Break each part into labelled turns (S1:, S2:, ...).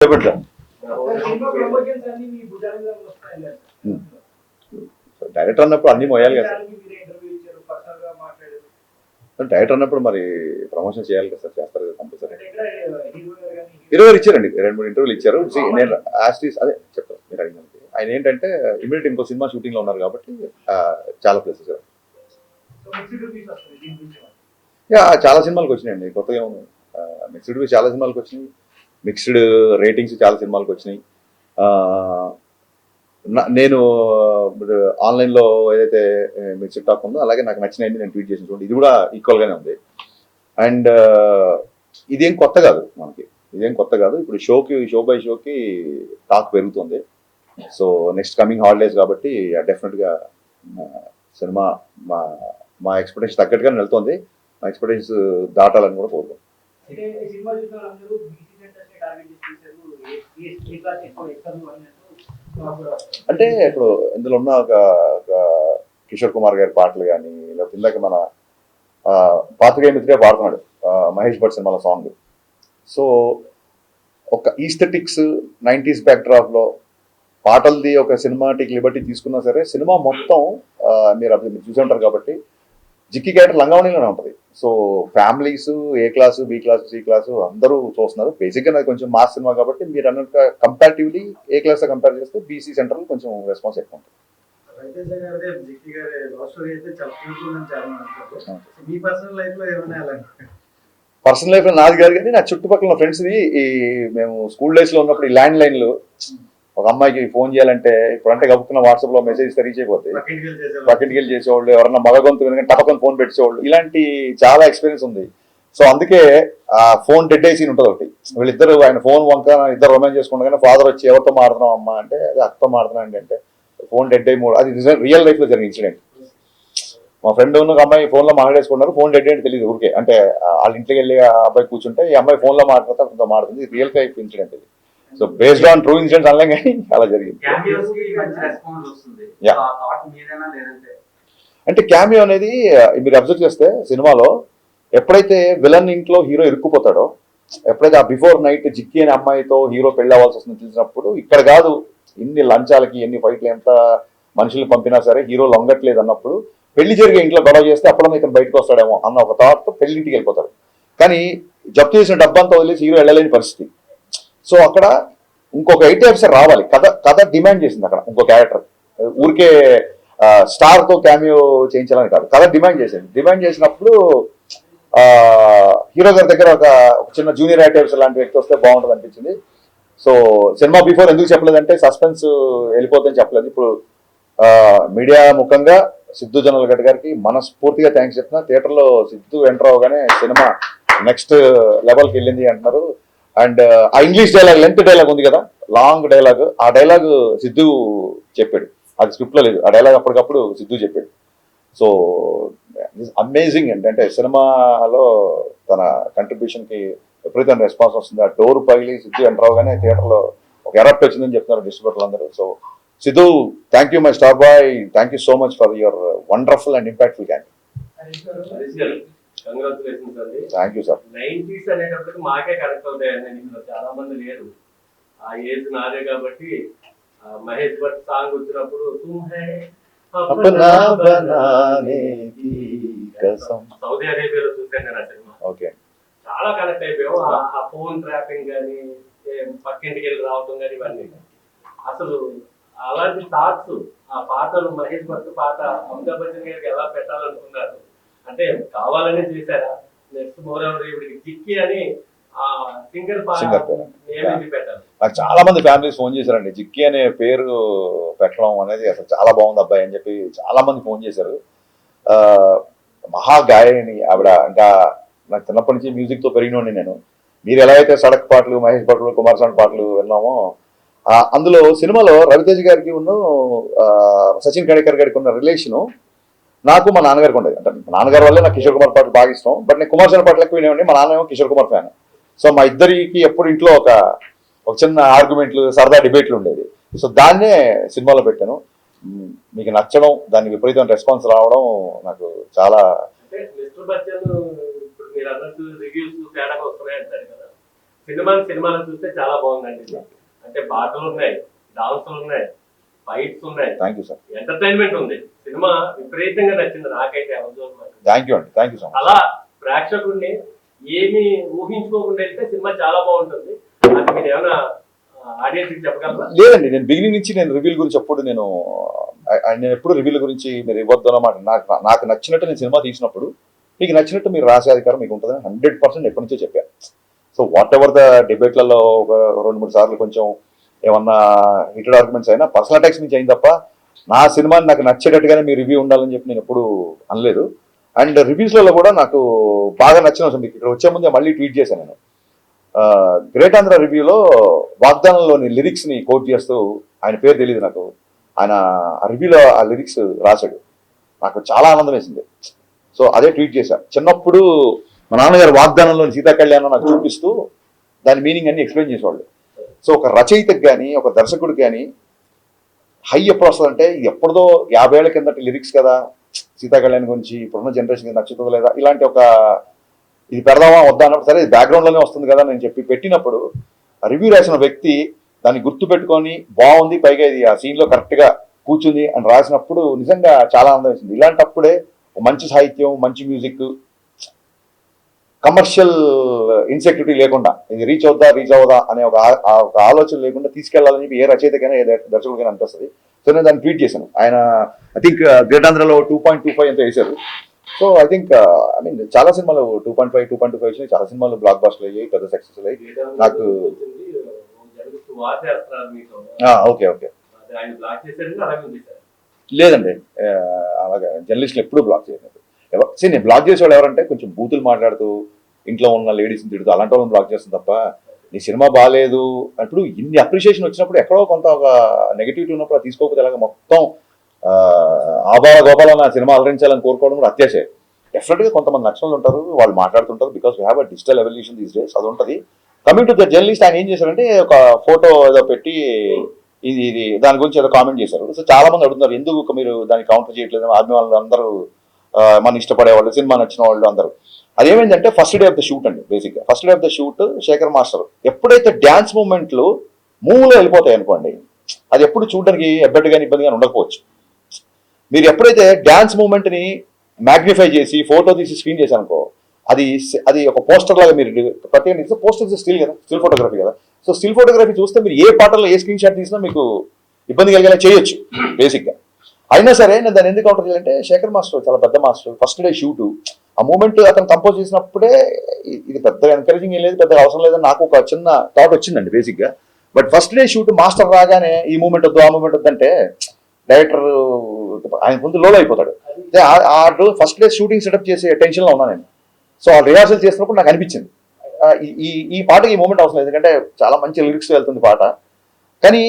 S1: చెప్పండి sir. Director అన్నప్పుడు అన్ని మోయాలి కదా సార్. డైరెక్టర్ అన్నప్పుడు మరి ప్రమోషన్ చేయాలి కదా సార్. చేస్తారు కదా కంపల్సరీ. 20 ఇచ్చారండి, 2-3 ఇంటర్వ్యూలు ఇచ్చారు. నేను అదే చెప్తాను మీరు అడిగినందుకు. ఆయన ఏంటంటే ఇమీడియట్ ఇంకో సినిమా షూటింగ్ లో ఉన్నారు కాబట్టి చాలా ప్లేసెస్ చాలా సినిమాలకు వచ్చినాయండి. కొత్తగా మిక్స్డ్ చాలా సినిమాలకు వచ్చినాయి. మిక్స్డ్ రేటింగ్స్ చాలా సినిమాలకు వచ్చినాయి. నేను ఆన్లైన్లో ఏదైతే మిక్స్డ్ టాక్ ఉందో అలాగే నాకు నచ్చినాయండి నేను ట్వీట్ చేసిన చూడండి. ఇది కూడా ఈక్వల్గానే ఉంది. అండ్ ఇదేం కొత్త కాదు మనకి, ఇదేం కొత్త కాదు. ఇప్పుడు షో బై షోకి టాక్ పెరుగుతుంది. సో నెక్స్ట్ కమింగ్ హాలిడేస్ కాబట్టి డెఫినెట్గా సినిమా మా ఎక్స్పెక్టేషన్ తగ్గట్టుగానే వెళ్తుంది. మా ఎక్స్పెక్టేషన్స్ దాటాలని కూడా కోరుకుంటున్నాం. అంటే ఇప్పుడు ఇందులో ఉన్న ఒక కిషోర్ కుమార్ గారి పాటలు కానీ, లేకపోతే ఇందాక మన పాత్రికేయ మిత్రుడే పాడుతున్నాడు మహేష్ భట్ సినిమాలో సాంగ్. సో ఒక ఈస్థెటిక్స్ 90s బ్యాక్డ్రాప్ లో పాటలది ఒక సినిమాటిక్ లిబర్టీ తీసుకున్నా సరే సినిమా మొత్తం మీరు చూసి ఉంటారు కాబట్టి జిక్కి క్యారెక్టర్ లంగావణిలోనే ఉంటుంది. So families A class, B class, C class అందరూ చూస్తున్నారు. బేసిక్గా నాకు కొంచెం మాస్ సినిమా కాబట్టి మీరు అన్నట్టు కంపారిటివ్లీ ఏ క్లాస్ కంపేర్ చేస్తే బీసీ సెంటర్లో కొంచెం రెస్పాన్స్ ఎక్కువ ఉంటుంది. పర్సనల్ లైఫ్ లో నాది కాదు కానీ నా చుట్టుపక్కల ఫ్రెండ్స్ది మేము స్కూల్ డేస్ లో ఉన్నప్పుడు ఈ ల్యాండ్ లైన్లు ఒక అమ్మాయికి ఫోన్ చేయాలంటే ఇప్పుడు అంటే కప్పుకున్న వాట్సాప్ లో మెసేజ్ రీచ్ అయిపోతాయి. పక్కింటికి వెళ్ళి చేసేవాళ్ళు, ఎవరన్నా మగ గొంతు వినగానే టపకొని ఫోన్ పెట్టేవాళ్ళు. ఇలాంటి చాలా ఎక్స్పీరియన్స్ ఉంది. సో అందుకే ఆ ఫోన్ డెడ్ అయ్యి సీన్ ఉంటుంది ఒకటి. వీళ్ళిద్దరు ఆయన ఫోన్ వంక ఇద్దరు రొమాన్స్ చేసుకుంటే ఫాదర్ వచ్చి ఎవరితో మాడుతున్నాం అమ్మా అంటే అది అక్కతో మాడుతున్నా అంటే ఫోన్ డెడ్ అయ్యి అది రియల్ లైఫ్ లో జరిగిన ఇన్సిడెంట్. మా ఫ్రెండ్ ఉన్న ఒక అమ్మాయి ఫోన్ లో మాట్లాడేసుకున్నారు. ఫోన్ డెడ్ అంటే తెలియదు ఊరికే, అంటే వాళ్ళ ఇంటికి వెళ్ళి ఆ అబ్బాయి కూర్చుంటే ఈ అమ్మాయి ఫోన్ లో మాట్లాడితే అతనితో మాడుతుంది. రియల్ లైఫ్ ఇన్సిడెంట్ ఇది. So based on true incidents అనలేం కానీ అలా జరిగింది. అంటే క్యామియో అనేది మీరు అబ్జర్వ్ చేస్తే సినిమాలో ఎప్పుడైతే విలన్ ఇంట్లో హీరో ఇరుక్కుపోతాడో, ఎప్పుడైతే ఆ బిఫోర్ నైట్ జిక్కి అనే అమ్మాయితో హీరో పెళ్లి అవ్వాల్సి వస్తుంది తెలిసినప్పుడు ఇక్కడ కాదు ఎన్ని లంచాలకి ఎన్ని ఫైట్లు ఎంత మనుషులు పంపినా సరే హీరో లొంగట్లేదు అన్నప్పుడు పెళ్లి జరిగే ఇంట్లో గొడవ చేస్తే అప్పుడన్నా ఇతను బయటకు వస్తాడేమో అన్న ఒక థాట్తో పెళ్లింటికి వెళ్ళిపోతాడు. కానీ జప్తు చేసిన డబ్బంతా వదిలేసి హీరో వెళ్ళలేని పరిస్థితి. సో అక్కడ ఇంకొక ఐటీ ఆఫీసర్ రావాలి, కథ డిమాండ్ చేసింది. అక్కడ ఇంకో క్యారెక్టర్ ఊరికే స్టార్ తో క్యామియో చేయించాలని కాదు, కథ డిమాండ్ చేసింది. డిమాండ్ చేసినప్పుడు హీరో గారి దగ్గర ఒక చిన్న జూనియర్ ఐటీ ఆఫీసర్ లాంటి వ్యక్తి వస్తే బాగుంటుంది అనిపించింది. సో సినిమా బిఫోర్ ఎందుకు చెప్పలేదంటే సస్పెన్స్ వెళ్ళిపోతుందని చెప్పలేదు. ఇప్పుడు మీడియా ముఖంగా సిద్ధు జొన్నలగడ్డ గారికి మనస్ఫూర్తిగా థ్యాంక్స్ చెప్తున్నా. థియేటర్లో సిద్ధు ఎంటర్ అవగానే సినిమా నెక్స్ట్ లెవెల్కి వెళ్ళింది అంటున్నారు. అండ్ ఆ ఇంగ్లీష్ డైలాగ్, లెంత్ డైలాగ్ ఉంది కదా, లాంగ్ డైలాగ్, ఆ డైలాగ్ సిద్ధు చెప్పాడు. అది స్క్రిప్ట్ లో లేదు, ఆ డైలాగ్ అప్పటికప్పుడు సిద్ధు చెప్పాడు. సో అమేజింగ్ అంటే సినిమాలో తన కంట్రిబ్యూషన్ కి విపరీతమైన రెస్పాన్స్ వస్తుంది. ఆ డోర్ పగిలి సిద్ధు ఎంటర్ అవగానే థియేటర్ లో ఒక ఎరప్ట్ వచ్చిందని చెప్తున్నారు డిస్ట్రిబ్యూటర్లు అందరూ. So Siddhu, thank you my star boy, thank you so much for your wonderful and impactful camp. Thank you sir.
S2: 90s అనేటప్పటికి మాకే కనెక్ట్ అవుతాయండి, ఇందులో చాలా మంది లేరు. ఆ ఏజ్ నాదే కాబట్టి మహేష్ భట్ సాంగ్ వచ్చినప్పుడు సౌదీ అరేబియాలో చూసాను నేను ఆ సినిమా. చాలా కనెక్ట్ అయిపోయాం. ఆ ఫోన్ ట్రాపింగ్ కానీ పక్కింటికి వెళ్ళి రావటం కానీ ఇవన్నీ అసలు అలాంటి థాట్స్ ఆ పాటలు మహేష్ భట్ పాట అమితాబ్ బచ్చన్ గారికి ఎలా పెట్టాలనుకున్నారు అంటే కావాలనే చేశారా? నెక్స్ట్ మోరవర్ జిక్కి అని సింగర్ పెట్టారు.
S1: నాకు చాలా మంది ఫ్యామిలీస్ ఫోన్ చేశారండి. జిక్కి అనే పేరు పెట్టడం అనేది అసలు చాలా బాగుంది అబ్బాయి అని చెప్పి చాలా మంది ఫోన్ చేశారు. మహా గాయని ఆవిడ. ఇంకా నాకు చిన్నప్పటి నుంచి మ్యూజిక్ తో పెరిగినోండి నేను. మీరు ఎలా అయితే సడక్ పాటలు, మహేష్ భట్లు, కుమార్ సాన్ పాటలు విన్నామో అందులో సినిమాలో రవితేజ్ గారికి ఉన్న సచిన్ కడేకర్ గారికి ఉన్న రిలేషను నాకు మా నాన్నగారికి ఉండేది. అంటే మా నాన్నగారి వల్లే నాకు కిషోర్ కుమార్ పాటలు బాగా ఇష్టం. బట్ నేను కుమార్ సాన్ పాటలు ఎక్కువ వినేవాడిని. మా నాన్న ఏమో కిషోర్ కుమార్ ఫ్యాన్. సో మా ఇద్దరికి ఎప్పుడు ఇంట్లో ఒక చిన్న ఆర్గ్యుమెంట్లు, సరదా డిబేట్లు ఉండేది. సో దాన్నే సినిమాలో పెట్టాను. మీకు నచ్చడం, దానికి విపరీతమైన రెస్పాన్స్ రావడం నాకు చాలా
S2: సినిమాను చూస్తే చాలా బాగుందండి. అంటే పాటలు ఉన్నాయి, డాన్సులు ఉన్నాయి, ఫైట్స్ ఉన్నాయి,
S1: థ్యాంక్ యూ సార్,
S2: ఎంటర్టైన్మెంట్ ఉంది. సినిమా విపరీతంగా నచ్చింది నాకైతే.
S1: థ్యాంక్ యూ అండి, థ్యాంక్ యూ సో మచ్.
S2: అలా ప్రేక్షకుడిని ఏమి ఊహించుకోకుండా వెళ్తే సినిమా చాలా బాగుంటుంది. అది మీరు ఏమైనా ఆడియన్స్ కి చెప్పగలరా?
S1: లేదండి, నేను బిగినింగ్ నుంచి నేను రివ్యూల గురించి ఎప్పుడు నేను ఎప్పుడు రివ్యూల గురించి మీరు ఇవ్వద్దు అన్నమాట. నాకు నచ్చినట్టు నేను సినిమా తీసినప్పుడు మీకు నచ్చినట్టు మీరు రాసే అధికారం మీకు ఉంటుందని 100% ఎప్పటి నుంచో చెప్పాను. సో వాట్ ఎవర్ ద డిబేట్లలో ఒక 2-3 సార్లు కొంచెం ఏమన్నా హిటెడ్ ఆర్గ్యుమెంట్స్ అయినా పర్సనల్ అటాక్స్ నుంచి అయింది తప్ప నా సినిమాని నాకు నచ్చేటట్టుగానే మీ రివ్యూ ఉండాలని చెప్పి నేను ఎప్పుడు అనలేదు. అండ్ రివ్యూస్లలో కూడా నాకు బాగా నచ్చిన మీకు ఇక్కడ వచ్చే ముందే మళ్ళీ ట్వీట్ చేశాను నేను. గ్రేట్ ఆంధ్ర రివ్యూలో వాగ్దానంలోని లిరిక్స్ని కోట్ చేస్తూ, ఆయన పేరు తెలియదు నాకు, ఆయన ఆ రివ్యూలో ఆ లిరిక్స్ రాశాడు. నాకు చాలా ఆనందం వేసింది. సో అదే ట్వీట్ చేశాను. చిన్నప్పుడు మా నాన్నగారు వాగ్దానంలోని సీతా కళ్యాణం నాకు చూపిస్తూ దాని మీనింగ్ అన్ని ఎక్స్ప్లెయిన్ చేసేవాళ్ళు. సో ఒక రచయితకు కానీ ఒక దర్శకుడికి కానీ హై ఎప్పుడు వస్తుందంటే ఎప్పుడుదో 50 ఏళ్ల కిందటి లిరిక్స్ కదా, సీతా కళ్యాణ్ గురించి ఇప్పుడున్న జనరేషన్కి నచ్చుతుందో లేదా, ఇలాంటి ఒక ఇది పెడదామా వద్దా అన్నప్పుడు సరే ఇది బ్యాక్గ్రౌండ్లోనే వస్తుంది కదా నేను చెప్పి పెట్టినప్పుడు రివ్యూ రాసిన వ్యక్తి దాన్ని గుర్తు పెట్టుకొని బాగుంది, పైగా ఇది ఆ సీన్లో కరెక్ట్గా కూర్చుంది అని రాసినప్పుడు నిజంగా చాలా ఆనందం వేసింది. ఇలాంటప్పుడే మంచి సాహిత్యం, మంచి మ్యూజిక్, కమర్షియల్ ఇన్సెక్యూరిటీ లేకుండా ఇది రీచ్ అవుదా అనే ఒక ఆలోచన లేకుండా తీసుకెళ్లాలని చెప్పి ఏ రచయితకైనా ఏ దర్శకుడికైనా అనిపిస్తుంది. సో నేను దాన్ని ట్వీట్ చేశాను. ఆయన ఐ థింక్ గ్రేట్ ఆంధ్రలో 2.25 ఎంతో వేశారు. So I think I mean చాలా సినిమాలు 2.5, 2.25 వచ్చినాయి. చాలా సినిమాలు బ్లాక్ బస్టర్లు అయ్యాయి, పెద్ద సక్సెస్ అయ్యాయి. నాకు ఓకే ఓకే లేదండి, అలాగే జర్నలిస్టులు ఎప్పుడు బ్లాక్ చేయలేదు. నేను బ్లాక్ చేసేవాళ్ళు ఎవరంటే కొంచెం బూతులు మాట్లాడుతూ ఇంట్లో ఉన్న లేడీస్ని తిడుతూ అలాంటి వాళ్ళని బ్లాక్ చేస్తుంది తప్ప నీ సినిమా బాగాలేదు అప్పుడు ఇన్ని అప్రిషియేషన్ వచ్చినప్పుడు ఎక్కడో కొంత ఒక నెగిటివిటీ ఉన్నప్పుడు తీసుకోకపోతే అలాగే మొత్తం ఆబాల గోపాల సినిమా అలరించాలని కోరుకోవడం కూడా అత్యాశే. డెఫినెట్గా కొంతమంది నక్షలు ఉంటారు, వాళ్ళు మాట్లాడుతుంటారు, because we have a digital evolution these days, అది ఉంటుంది. కమింగ్ టు ద జర్నలిస్ట్, ఆయన ఏం చేశారంటే ఒక ఫోటో ఏదో పెట్టి ఇది దాని గురించి ఏదో కామెంట్ చేశారు. సో చాలా మంది అడుగుతున్నారు ఎందుకు మీరు దాన్ని కౌంటర్ చేయట్లేదు, ఆర్మీ వాళ్ళు అందరూ మన ఇష్టపడే వాళ్ళు, సినిమా నచ్చిన వాళ్ళు అందరూ. అదేమైందంటే first day of the shoot అండి. బేసిక్గా first day of the shoot Shekhar master ఎప్పుడైతే డ్యాన్స్ మూమెంట్లు మూవ్లో వెళ్ళిపోతాయి అనుకోండి, అది ఎప్పుడు చూడడానికి ఎబ్బెడ్డుగాని ఇబ్బందిగా ఉండకపోవచ్చు. మీరు ఎప్పుడైతే డ్యాన్స్ మూమెంట్ని మ్యాగ్నిఫై చేసి ఫోటో తీసి స్క్రీన్ చేశారనుకో, అది ఒక పోస్టర్ లాగా మీరు ప్రత్యేకంగా పోస్టర్ స్టిల్ కదా, స్టిల్ ఫోటోగ్రఫీ కదా. సో స్టిల్ ఫోటోగ్రఫీ చూస్తే మీరు ఏ పాటలో ఏ స్క్రీన్ షాట్ తీసినా మీకు ఇబ్బంది కలిగేలా చేయొచ్చు బేసిక్గా. అయినా సరే నేను దాన్ని ఎందుకు కౌంటర్ చేయాలంటే శేఖర్ మాస్టర్ చాలా పెద్ద మాస్టర్. ఫస్ట్ డే షూటు ఆ మూమెంట్ అతను కంపోజ్ చేసినప్పుడే ఇది పెద్ద ఎంకరేజింగ్ ఏం లేదు, పెద్ద అవసరం లేదని నాకు ఒక చిన్న థాట్ వచ్చిందండి బేసిక్గా. But first day shoot master రాగానే ఈ మూమెంట్ వద్దు ఆ మూమెంట్ వద్దంటే డైరెక్టర్ ఆయన ముందు లోలో అయిపోతాడు. ఆ ఫస్ట్ డే షూటింగ్ సెటప్ చేసే టెన్షన్లో ఉన్నాను నేను. సో ఆ రిహార్సల్ చేసినప్పుడు నాకు అనిపించింది ఈ పాటకి ఈ మూమెంట్ అవసరం లేదు, ఎందుకంటే చాలా మంచి లిరిక్స్ వెళ్తుంది పాట. కానీ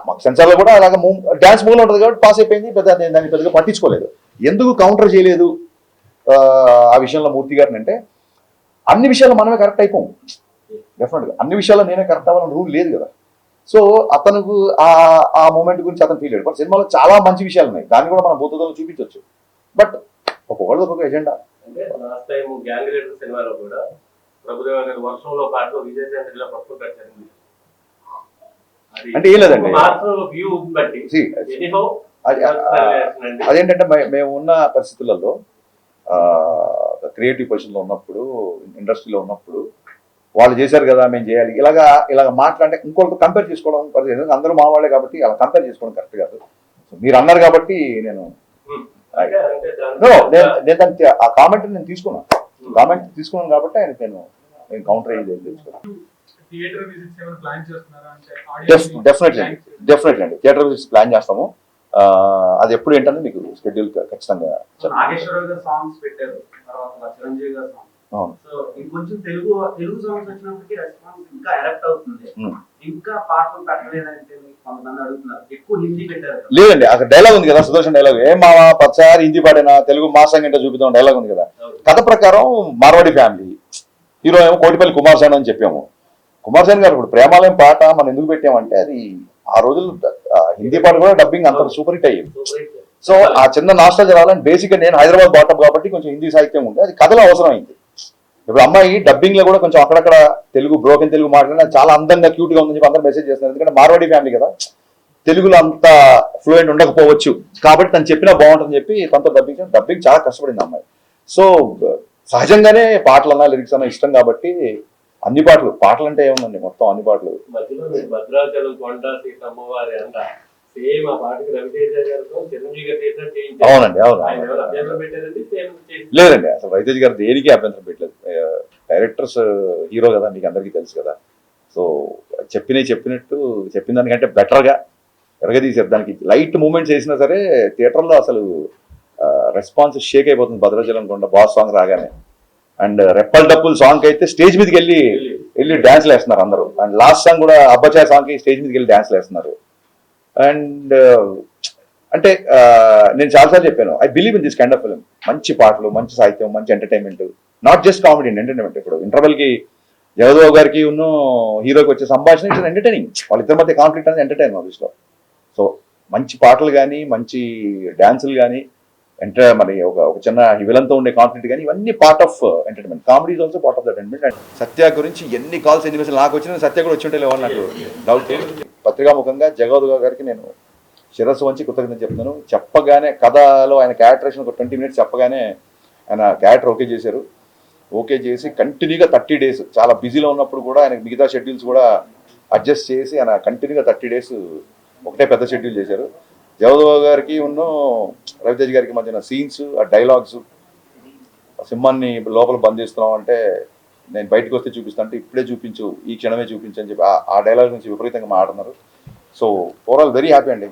S1: మాకు సెన్సార్లో కూడా అలాగే డ్యాన్స్ మూవ్లో ఉంటుంది కాబట్టి పాస్ అయిపోయింది, నేను దాన్ని పెద్దగా పట్టించుకోలేదు. ఎందుకు కౌంటర్ చేయలేదు ఆ విషయంలో మూర్తి గారిని అంటే, అన్ని విషయాల్లో మనమే కరెక్ట్ అయిపోము. డెఫినెట్గా అన్ని విషయాల్లో నేనే కరెక్ట్ అవ్వాలని రూల్ లేదు కదా. సో అతనికి ఆ మూమెంట్ గురించి అతను ఫీల్ అయ్యాడు. బట్ సినిమాలో చాలా మంచి విషయాలు ఉన్నాయి, దాన్ని కూడా మనం భూతద్దంలో చూపించవచ్చు. బట్ ఒక్కొక్క ఎజెండా.
S2: అంటే లాస్ట్ టైం గ్యాంగ్ లీడర్ సినిమాలో కూడా ప్రభుదేవ గారు వర్షంలో పాటలో విజయశాంతి పట్టుకుని పెట్టారు.
S1: అంటే ఏం లేదండి, అదేంటంటే మేము ఉన్న పరిస్థితులలో క్రియేటివ్ పొజిషన్లో ఉన్నప్పుడు, ఇండస్ట్రీలో ఉన్నప్పుడు వాళ్ళు చేశారు కదా మేము చేయాలి ఇలాగ మాట్లాడితే ఇంకొకరు కంపేర్ చేసుకోవడం పరిస్థితి. అందరూ మా వాళ్ళే కాబట్టి అలా కంపేర్ చేసుకోవడం కరెక్ట్ కాదు. మీరు అన్నారు కాబట్టి నేను దానికి ఆ కామెంట్ నేను తీసుకున్నాను కాబట్టి ఆయన నేను కౌంటర్ అయ్యేది తెలుసుకున్నాను. డెఫినెట్లీ అండి, థియేటర్ విజిట్స్ ప్లాన్ చేస్తాము. అది ఎప్పుడు ఏంటంటే మీకు షెడ్యూల్ ఖచ్చితంగా. లేదండి, అక్కడ డైలాగ్ ఉంది కదా, సుదర్శన్ డైలాగ్, ఏం మావా పచ్చారి హిందీ పాడినా తెలుగు మాసం గంట చూపిద్దాం డైలాగ్ ఉంది కదా. కథ ప్రకారం మార్వాడి ఫ్యామిలీ, హీరో ఏమో కోటిపల్లి కుమార్ సేన్ అని చెప్పాము. కుమార్ సేన్ గారు ఇప్పుడు ప్రేమాలయం పాట మనం ఎందుకు పెట్టామంటే అది ఆ రోజులు హిందీ పాట కూడా డబ్బింగ్ అంత సూపర్ హిట్ అయ్యింది. సో ఆ చిన్న నాస్టాలజీ రావాలని బేసిక్గా నేను హైదరాబాద్ బాటం కాబట్టి కొంచెం హిందీ సాహిత్యం ఉంది, అది కథలో అవసరం అయింది. ఇప్పుడు అమ్మాయి డబ్బింగ్ లో కూడా కొంచెం అక్కడక్కడ తెలుగు బ్రోకెన్ తెలుగు మాట్లాడినా చాలా అందంగా క్యూట్ గా ఉందని చెప్పి అందరూ మెసేజ్ చేస్తున్నారు. ఎందుకంటే మార్వాడి ఫ్యామిలీ కదా, తెలుగులో అంత ఫ్లూయెంట్ ఉండకపోవచ్చు, కాబట్టి తను చెప్పినా బాగుంటుందని చెప్పి తనతో డబ్బింగ్ చాలా కష్టపడింది అమ్మాయి. సో సహజంగానే పాటలు అన్నా లిరిక్స్ అన్నా ఇష్టం కాబట్టి అన్ని పాటలు అంటే ఏముందండి, మొత్తం అన్ని పాటలు.
S2: మధ్యలో మీరు భద్రాచలం కొండ సీతమ్మవారి అంట సేమ్ ఆ పాటకి రవితేజ గారితో చిరంజీవి గారు చేసినట్టు చేయించారు.
S1: అవునండి, అవును.
S2: ఆయన ఎవరు అభ్యంతరం పెట్టారండి? సేమ్
S1: లేదండి, అసలు రవితేజ్ గారు దేనికి అభ్యంతరం పెట్టలేదు. డైరెక్టర్స్ హీరో కదా, మీకు అందరికీ తెలుసు కదా. సో చెప్పినట్టు చెప్పిన దానికంటే బెటర్గా ఎరగదీసారు. దానికి లైట్ మూమెంట్స్ వేసినా సరే థియేటర్లో అసలు రెస్పాన్స్ షేక్ అయిపోతుంది. భద్రాచలం కొండ బాస్ సాంగ్ రాగానే, అండ్ రెప్పల్ డప్పుల్ సాంగ్ అయితే స్టేజ్ మీదకి వెళ్ళి డాన్స్లు వేస్తున్నారు అందరూ. అండ్ లాస్ట్ సాంగ్ కూడా అబ్బాచాయ్ సాంగ్ కి స్టేజ్ మీదకి వెళ్ళి డాన్స్లు వేస్తున్నారు. అండ్ అంటే నేను చాలాసార్లు చెప్పాను, I believe in this kind of film. మంచి పాటలు, మంచి సాహిత్యం, మంచి entertainment, not just comedy, entertainment. ఇప్పుడు ఇంటర్వెల్ కి జగదేవ్ గారికి ఉన్న హీరోకి వచ్చే సంభాషణ ఇట్స్ ఎంటర్టైనింగ్. వాళ్ళిద్దరి మధ్య కాన్ఫ్లిక్ట్ అనేది ఎంటర్టైన్ ఆఫీస్లో. సో మంచి పాటలు కానీ, మంచి డాన్సులు కానీ, మరి ఒక చిన్న విలన్తో ఉండే కాన్ఫ్లిక్ట్ కానీ, ఇవన్నీ part of entertainment. Comedy is also part of that entertainment. And Satya గురించి ఎన్ని కాల్స్ ఎన్ని మెసేజ్ నాకు వచ్చిన, సత్య కూడా వచ్చి ఉంటే లేవని నాకు డౌట్. పత్రికాముఖంగా జగదేవ్ గారికి నేను శిరస్సు వంచి కృతజ్ఞతలు చెప్తున్నాను. చెప్పగానే కథలో ఆయన క్యారెక్టరేషన్ ఒక 20 minutes చెప్పగానే ఆయన క్యారెక్టర్ ఓకే చేశారు. ఓకే చేసి కంటిన్యూగా 30 days చాలా బిజీలో ఉన్నప్పుడు కూడా ఆయన మిగతా షెడ్యూల్స్ కూడా అడ్జస్ట్ చేసి ఆయన కంటిన్యూగా 30 days ఒకటే పెద్ద షెడ్యూల్ చేశారు. జగదేవ్ గారికి ఉన్న రవితేజ్ గారికి మధ్యన సీన్స్, ఆ డైలాగ్స్, సింహాన్ని లోపల బంధిస్తున్నాం అంటే నేను బయటకు వస్తే చూపిస్తాను అంటే ఇప్పుడే చూపించు, ఈ క్షణమే చూపించు అని చెప్పి ఆ డైలాగ్ నుంచి విపరీతంగా మాట్లాడుతున్నారు. సో ఓవరాల్ వెరీ హ్యాపీ అండి.